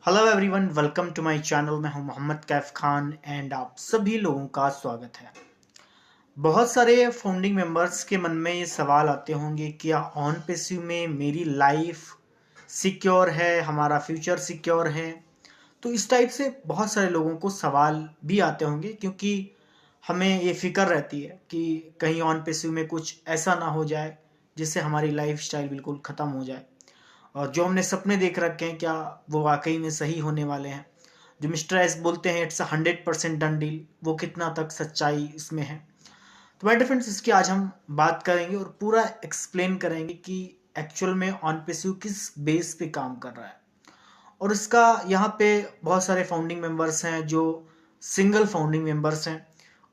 Hello everyone, welcome to my channel. मैं हूं Mohammad Kaif Khan and आप सभी लोगों का स्वागत है। बहुत सारे फाउंडिंग मेंबर्स के मन में ये सवाल आते होंगे, क्या ऑन पैसिव में मेरी लाइफ सिक्योर है, हमारा फ्यूचर सिक्योर है। तो इस टाइप से बहुत सारे लोगों को सवाल भी आते होंगे, क्योंकि हमें ये फिक्र रहती है कि कहीं ऑन पैसिव में कुछ ऐसा ना हो जाए जिससे हमारी लाइफ स्टाइल बिल्कुल ख़त्म हो जाए और जो हमने सपने देख रखे हैं क्या वो वाकई में सही होने वाले हैं। जो मिस्टर एस बोलते हैं इट्स 100% डन डील, वो कितना तक सच्चाई इसमें है। तो माय डियर फ्रेंड्स, इसकी आज हम बात करेंगे और पूरा एक्सप्लेन करेंगे कि एक्चुअल में ऑन पैसिव किस बेस पे काम कर रहा है। और इसका यहाँ पे बहुत सारे फाउंडिंग मेंबर्स हैं जो सिंगल फाउंडिंग मेंबर्स हैं,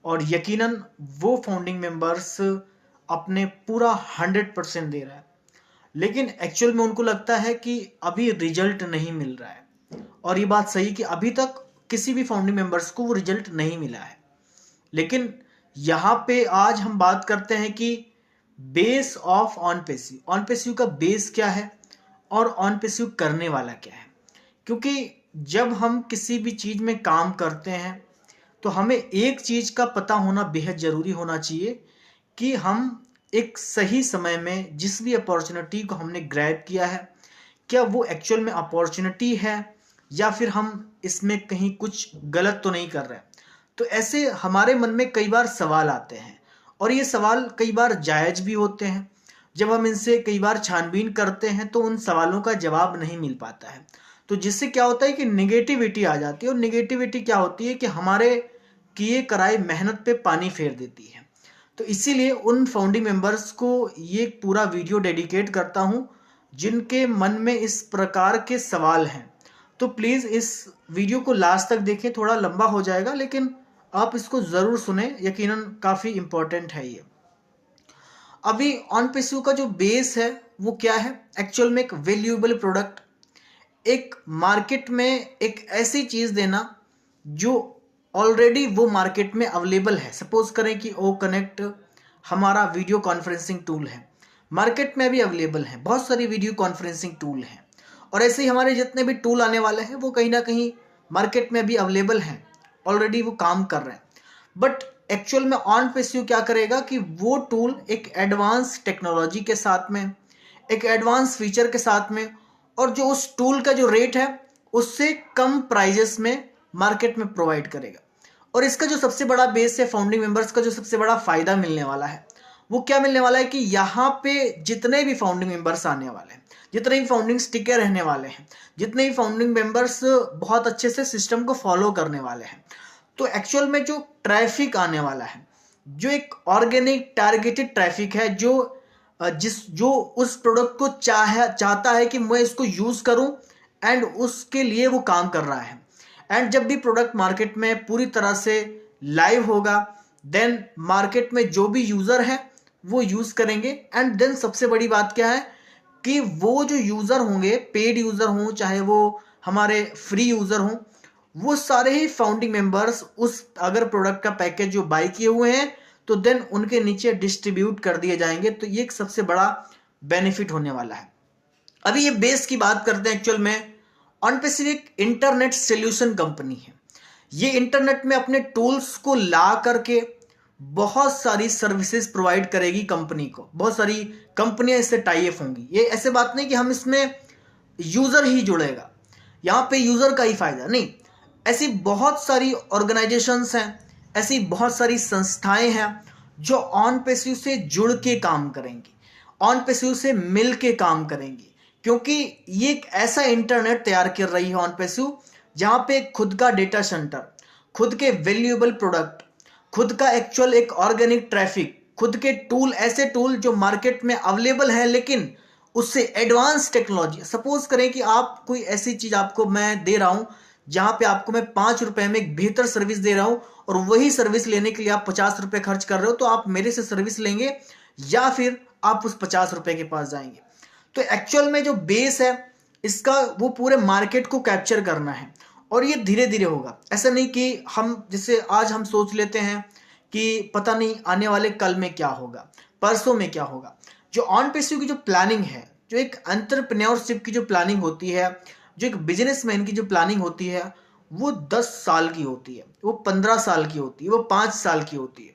और यकीनन वो फाउंडिंग मेंबर्स अपने पूरा 100% दे रहा है, लेकिन एक्चुअल में उनको लगता है कि अभी रिजल्ट नहीं मिल रहा है। और ये बात सही कि अभी तक किसी भी फाउंडिंग मेंबर्स को वो रिजल्ट नहीं मिला है। लेकिन यहाँ पे आज हम बात करते हैं कि बेस ऑफ ऑन पैसिव का बेस क्या है और ऑन पैसिव करने वाला क्या है। क्योंकि जब हम किसी भी चीज में काम करते हैं तो हमें एक चीज का पता होना बेहद जरूरी होना चाहिए कि हम एक सही समय में जिस भी अपॉर्चुनिटी को हमने ग्रैब किया है, क्या वो एक्चुअल में अपॉर्चुनिटी है या फिर हम इसमें कहीं कुछ गलत तो नहीं कर रहे। तो ऐसे हमारे मन में कई बार सवाल आते हैं और ये सवाल कई बार जायज भी होते हैं। जब हम इनसे कई बार छानबीन करते हैं तो उन सवालों का जवाब नहीं मिल पाता है, तो जिससे क्या होता है कि निगेटिविटी आ जाती है। और निगेटिविटी क्या होती है कि हमारे किए कराए मेहनत पे पानी फेर देती है। तो इसीलिए उन फाउंडिंग मेंबर्स को ये पूरा वीडियो डेडिकेट करता हूँ जिनके मन में इस प्रकार के सवाल हैं। तो प्लीज़ इस वीडियो को लास्ट तक देखें, थोड़ा लंबा हो जाएगा लेकिन आप इसको ज़रूर सुने, यकीनन काफ़ी इम्पोर्टेंट है ये। अभी ऑन पैसिव का जो बेस है वो क्या है, एक्चुअल में एक वैल्यूएबल प्रोडक्ट, एक मार्केट में एक ऐसी चीज़ देना जो ऑलरेडी वो मार्केट में अवेलेबल है। सपोज करें कि ओ कनेक्ट हमारा वीडियो कॉन्फ्रेंसिंग टूल है, मार्केट में भी अवेलेबल है, बहुत सारी वीडियो कॉन्फ्रेंसिंग टूल हैं। और ऐसे ही हमारे जितने भी टूल आने वाले हैं वो कहीं ना कहीं मार्केट में भी अवेलेबल हैं, ऑलरेडी वो काम कर रहे हैं। बट एक्चुअल में ऑन पैसिव क्या करेगा कि वो टूल एक एडवांस टेक्नोलॉजी के साथ में, एक एडवांस फीचर के साथ में, और जो उस टूल का जो रेट है उससे कम प्राइजेस में मार्केट में प्रोवाइड करेगा। और इसका जो सबसे बड़ा बेस है, फाउंडिंग मेंबर्स का जो सबसे बड़ा फायदा मिलने वाला है वो क्या मिलने वाला है कि यहाँ पे जितने भी फाउंडिंग मेंबर्स आने वाले हैं, जितने भी फाउंडिंग टिके रहने वाले हैं, जितने भी फाउंडिंग मेंबर्स बहुत अच्छे से सिस्टम को फॉलो करने वाले हैं, तो एक्चुअल में जो ट्रैफिक आने वाला है, जो एक ऑर्गेनिक टारगेटेड ट्रैफिक है, जो उस प्रोडक्ट को चाहता है कि मैं इसको यूज करूं एंड उसके लिए वो काम कर रहा है। एंड जब भी प्रोडक्ट मार्केट में पूरी तरह से लाइव होगा, देन मार्केट में जो भी यूजर है वो यूज करेंगे। एंड देन सबसे बड़ी बात क्या है कि वो जो यूजर होंगे, पेड यूजर हों चाहे वो हमारे फ्री यूजर हों, वो सारे ही फाउंडिंग मेंबर्स उस अगर प्रोडक्ट का पैकेज जो बाय किए हुए हैं तो देन उनके नीचे डिस्ट्रीब्यूट कर दिए जाएंगे। तो ये एक सबसे बड़ा बेनिफिट होने वाला है। अभी ये बेस की बात करते हैं। एक्चुअल में ऑन पैसिव एक इंटरनेट सोल्यूशन कंपनी है। ये इंटरनेट में अपने टूल्स को ला करके बहुत सारी सर्विसेज प्रोवाइड करेगी कंपनी को। बहुत सारी कंपनियां इससे टाई अप होंगी। ये ऐसे बात नहीं कि हम इसमें यूजर ही जुड़ेगा, यहाँ पे यूजर का ही फायदा नहीं। ऐसी बहुत सारी ऑर्गेनाइजेशंस हैं, ऐसी बहुत सारी संस्थाएं हैं जो ऑन पैसिव से जुड़ के काम करेंगी, ऑन पैसिव से मिल के काम करेंगी। क्योंकि ये एक ऐसा इंटरनेट तैयार कर रही है ऑन पैसिव जहां पे खुद का डेटा सेंटर, खुद के वैल्यूएबल प्रोडक्ट, खुद का एक्चुअल एक ऑर्गेनिक ट्रैफिक, खुद के टूल, ऐसे टूल जो मार्केट में अवेलेबल है लेकिन उससे एडवांस टेक्नोलॉजी। सपोज करें कि आप कोई ऐसी चीज आपको मैं दे रहा हूं जहां पे आपको मैं 5 रुपए में एक बेहतर सर्विस दे रहा हूं और वही सर्विस लेने के लिए आप 50 रुपए खर्च कर रहे हो, तो आप मेरे से सर्विस लेंगे या फिर आप उस 50 रुपए के पास जाएंगे। तो एक्चुअल में जो बेस है इसका वो पूरे मार्केट को कैप्चर करना है और ये धीरे धीरे होगा। ऐसा नहीं कि हम जैसे आज हम सोच लेते हैं कि पता नहीं आने वाले कल में क्या होगा, परसों में क्या होगा। जो ऑन पैसिव की जो प्लानिंग है, जो एक एंटरप्रेन्योरशिप की जो प्लानिंग होती है, जो एक बिजनेसमैन की जो प्लानिंग होती है वो 10 साल की होती है, वो 15 साल की होती है, वो 5 साल की होती है।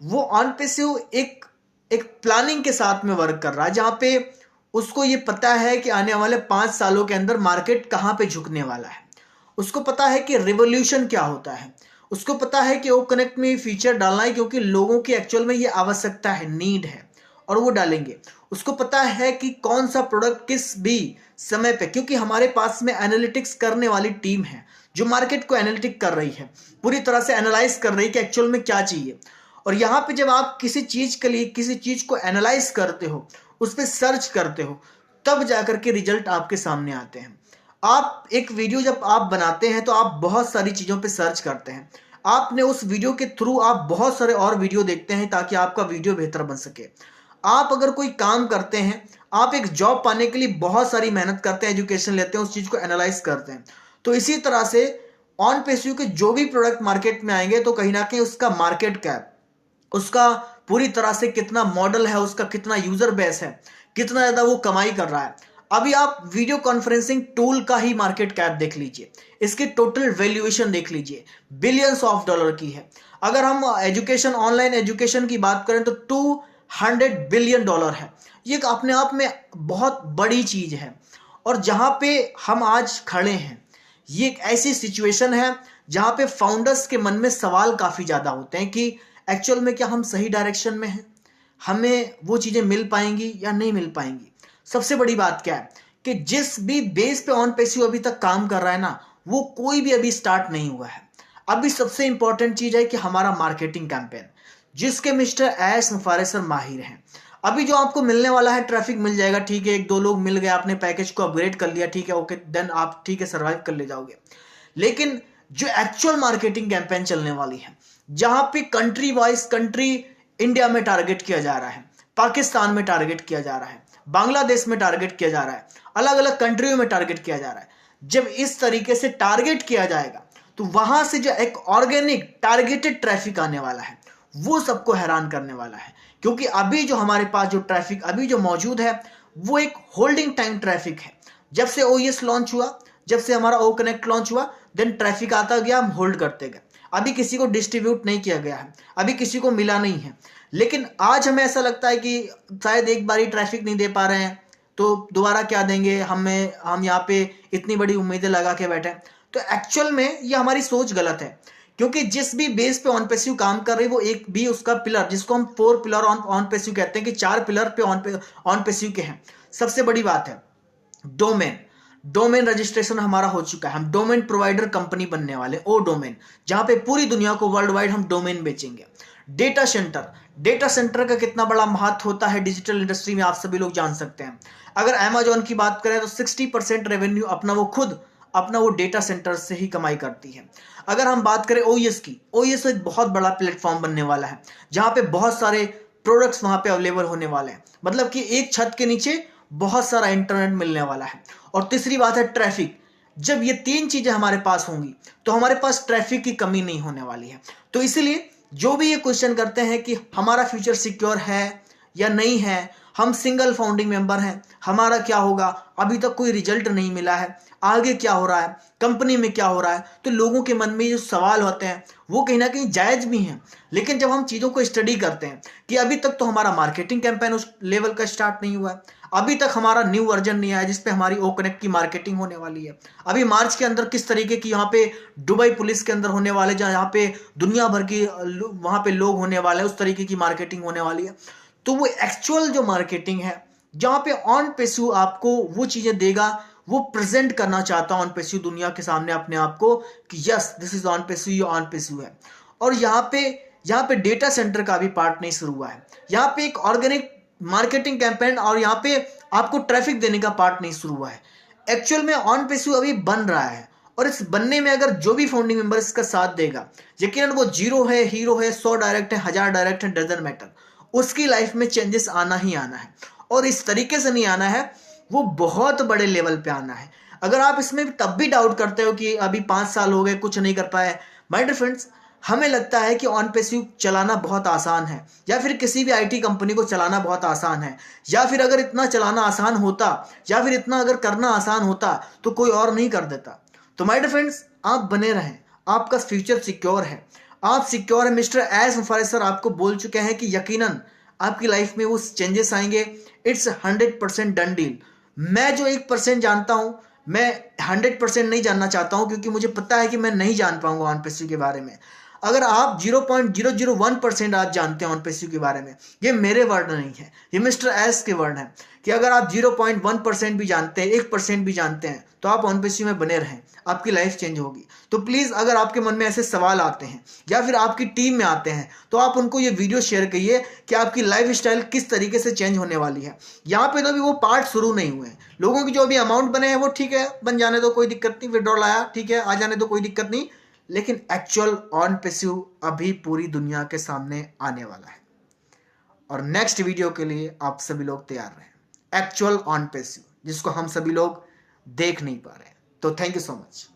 वो ऑन पैसिव एक एक प्लानिंग के साथ में वर्क कर रहा है, जहां पे उसको ये पता है कि आने वाले 5 सालों के अंदर मार्केट कहां पे झुकने वाला है। उसको पता है कि रिवोल्यूशन क्या होता है। उसको पता है कि ओ कनेक्ट में फीचर डालना है क्योंकि लोगों की एक्चुअल में ये आवश्यकता है, नीड है, और वो डालेंगे। उसको पता है कि कौन सा प्रोडक्ट किस भी समय पे, क्योंकि हमारे पास में एनालिटिक्स करने वाली टीम है जो मार्केट को एनालिटिक कर रही है, पूरी तरह से एनालाइज कर रही है कि एक्चुअल में क्या चाहिए। और यहाँ पे जब आप किसी चीज के लिए किसी चीज को एनालाइज करते हो, उस पर सर्च करते हो, तब जाकर के रिजल्ट आपके सामने आते हैं। आप एक वीडियो जब आप बनाते हैं तो आप बहुत सारी चीजों पे सर्च करते हैं। आपने उस वीडियो के थ्रू आप बहुत सारे और वीडियो देखते हैं ताकि आपका वीडियो बेहतर बन सके। आप अगर कोई काम करते हैं, आप एक जॉब पाने के लिए बहुत सारी मेहनत करते हैं, एजुकेशन लेते हैं, उस चीज को एनालाइज करते हैं। तो इसी तरह से ऑन पेसिव के जो भी प्रोडक्ट मार्केट में आएंगे तो कहीं ना कहीं उसका मार्केट कैप, उसका पूरी तरह से कितना मॉडल है, उसका कितना यूजर बेस है, कितना ज्यादा वो कमाई कर रहा है। अभी आप वीडियो कॉन्फ्रेंसिंग टूल का ही मार्केट कैप देख लीजिए, इसकी टोटल वैल्यूएशन देख लीजिए, बिलियंस ऑफ डॉलर की है। अगर हम एजुकेशन, ऑनलाइन एजुकेशन की बात करें तो $200 बिलियन है। ये अपने आप में बहुत बड़ी चीज है। और जहां पे हम आज खड़े हैं, ये एक ऐसी सिचुएशन है जहां पे फाउंडर्स के मन में सवाल काफी ज्यादा होते हैं कि एक्चुअल में क्या हम सही डायरेक्शन में हैं, हमें वो चीजें मिल पाएंगी या नहीं मिल पाएंगी। सबसे बड़ी बात क्या है कि जिस भी बेस पे ऑन पेसिव अभी तक काम कर रहा है ना, वो कोई भी अभी स्टार्ट नहीं हुआ है। अभी सबसे इंपॉर्टेंट चीज है कि हमारा मार्केटिंग कैंपेन, जिसके मिस्टर एस मुफारे सर माहिर हैं। अभी जो आपको मिलने वाला है, ट्रैफिक मिल जाएगा, ठीक है, एक दो लोग मिल गए, आपने पैकेज को अपग्रेड कर लिया, ठीक है, ओके, देन आप ठीक है सर्वाइव कर ले जाओगे। लेकिन जो एक्चुअल मार्केटिंग कैंपेन चलने वाली है, जहां पे कंट्री वाइज कंट्री इंडिया में टारगेट किया जा रहा है, पाकिस्तान में टारगेट किया जा रहा है, बांग्लादेश में टारगेट किया जा रहा है, अलग अलग कंट्रियों में टारगेट किया जा रहा है। जब इस तरीके से टारगेट किया जाएगा तो वहां से जो एक ऑर्गेनिक टारगेटेड ट्रैफिक आने वाला है, वो सबको हैरान करने वाला है। क्योंकि अभी जो हमारे पास जो ट्रैफिक अभी जो मौजूद है, वो एक होल्डिंग टाइम ट्रैफिक है। जब से ओएस लॉन्च हुआ, जब से हमारा ओ कनेक्ट लॉन्च हुआ, देन ट्रैफिक आता गया, हम होल्ड करते गए। अभी किसी को डिस्ट्रीब्यूट नहीं किया गया है, अभी किसी को मिला नहीं है। लेकिन आज हमें ऐसा लगता है कि शायद एक बार ही ट्रैफिक नहीं दे पा रहे हैं तो दोबारा क्या देंगे, हम यहाँ पे इतनी बड़ी उम्मीदें लगा के बैठे। तो एक्चुअल में ये हमारी सोच गलत है, क्योंकि जिस भी बेस पे ऑन पेसिव काम कर रही है, वो एक भी उसका पिलर, जिसको हम 4 पिलर ऑन पेसिव कहते हैं कि 4 पिलर पे ऑन पेसिव के हैं। सबसे बड़ी बात है डोमेन रजिस्ट्रेशन हमारा हो चुका है। हम डोमेन प्रोवाइडर कंपनी बनने वाले, ओ डोमेन, जहां पे पूरी दुनिया को वर्ल्ड वाइड हम डोमेन बेचेंगे। डेटा सेंटर का कितना बड़ा महत्व होता है डिजिटल इंडस्ट्री में, आप सभी लोग जान सकते हैं। अगर अमेजोन की बात करें तो 60% रेवेन्यू अपना वो डेटा सेंटर से ही कमाई करती है। अगर हम बात करें ओएस की, ओएस एक बहुत बड़ा प्लेटफॉर्म बनने वाला है, जहां पे बहुत सारे प्रोडक्ट्स वहां पे अवेलेबल होने वाले हैं। मतलब कि एक छत के नीचे बहुत सारा इंटरनेट मिलने वाला है। और तीसरी बात है ट्रैफिक। जब ये 3 चीजें हमारे पास होंगी तो हमारे पास ट्रैफिक की कमी नहीं होने वाली है। तो इसीलिए जो भी ये क्वेश्चन करते हैं कि हमारा फ्यूचर सिक्योर है या नहीं है, हम सिंगल फाउंडिंग मेंबर हैं, हमारा क्या होगा, अभी तक कोई रिजल्ट नहीं मिला है, आगे क्या हो रहा है, कंपनी में क्या हो रहा है, तो लोगों के मन में जो सवाल होते हैं वो कहीं ना कहीं जायज भी हैं। लेकिन जब हम चीज़ों को स्टडी करते हैं कि अभी तक तो हमारा मार्केटिंग कैंपेन उस लेवल का स्टार्ट नहीं हुआ है, अभी तक हमारा न्यू वर्जन नहीं आया जिसपे हमारी ओ कनेक्ट की मार्केटिंग होने वाली है, अभी मार्च के अंदर किस तरीके की यहाँ पे दुबई पुलिस के अंदर होने वाले, जहाँ यहाँ पे दुनिया भर की वहाँ पे लोग होने वाले हैं, उस तरीके की मार्केटिंग होने वाली है। तो वो एक्चुअल जो मार्केटिंग है, जहाँ पे ऑन पेसिव आपको वो चीज़ें देगा, वो प्रेजेंट करना चाहता है ऑन पेसिव दुनिया के सामने अपने आप को कि yes this is on passive, ये ऑन पेसिव है। और यहाँ पे डेटा सेंटर का भी पार्ट नहीं शुरू हुआ है, यहाँ पे एक ऑर्गेनिक मार्केटिंग कैंपेन और यहाँ पे आपको ट्रैफिक देने का पार्ट नहीं शुरू हुआ है। एक्चुअल में ऑन पेसिव अभी बन रहा है, और इस बनने में अगर जो भी फाउंडिंग मेंबर इसका साथ देगा, यकीनन वो 0 है, हीरो है, 100 डायरेक्ट है, 1000 डायरेक्ट है, डजंट मैटर, उसकी लाइफ में चेंजेस आना ही आना है। और इस तरीके से नहीं आना है, वो बहुत बड़े लेवल पे आना है। अगर आप इसमें तब भी डाउट करते हो कि अभी 5 साल हो गए कुछ नहीं कर पाए, माय डियर फ्रेंड्स, हमें लगता है कि ऑन पैसिव चलाना बहुत आसान है, या फिर किसी भी आईटी कंपनी को चलाना बहुत आसान है, या फिर अगर इतना चलाना आसान होता, या फिर इतना अगर करना आसान होता तो कोई और नहीं कर देता। तो माय डियर फ्रेंड्स, आप बने रहें, आपका फ्यूचर सिक्योर है, आप सिक्योर है। मिस्टर एस मुफारिज सर आपको बोल चुके हैं कि यकीनन आपकी लाइफ में वो चेंजेस आएंगे। It's 100% done deal. मैं जो 1% जानता हूं, मैं 100% नहीं जानना चाहता हूं, क्योंकि मुझे पता है कि मैं नहीं जान पाऊंगा ऑन पैसिव के बारे में। अगर आप 0.001% आज जानते हैं ऑन पैसिव के बारे में, ये मेरे वर्ड नहीं है, ये मिस्टर एस के वर्ड हैं, कि अगर आप 0.1% भी जानते हैं, 1% भी जानते हैं, तो आप ऑन पैसिव में बने रहें, आपकी लाइफ चेंज होगी। तो प्लीज अगर आपके मन में ऐसे सवाल आते हैं या फिर आपकी टीम में आते हैं, तो आप उनको ये वीडियो शेयर करिए कि आपकी लाइफ स्टाइल किस तरीके से चेंज होने वाली है। यहाँ पे तो अभी वो पार्ट शुरू नहीं हुए हैं। लोगों की जो अभी अमाउंट बने हैं वो ठीक है, बन जाने दो, कोई दिक्कत नहीं। विड्रॉल आया, ठीक है, आ जाने दो, कोई दिक्कत नहीं। लेकिन एक्चुअल ऑन पैसिव अभी पूरी दुनिया के सामने आने वाला है, और नेक्स्ट वीडियो के लिए आप सभी लोग तैयार रहें। एक्चुअल ऑन पैसिव जिसको हम सभी लोग देख नहीं पा रहे हैं। तो थैंक यू सो मच।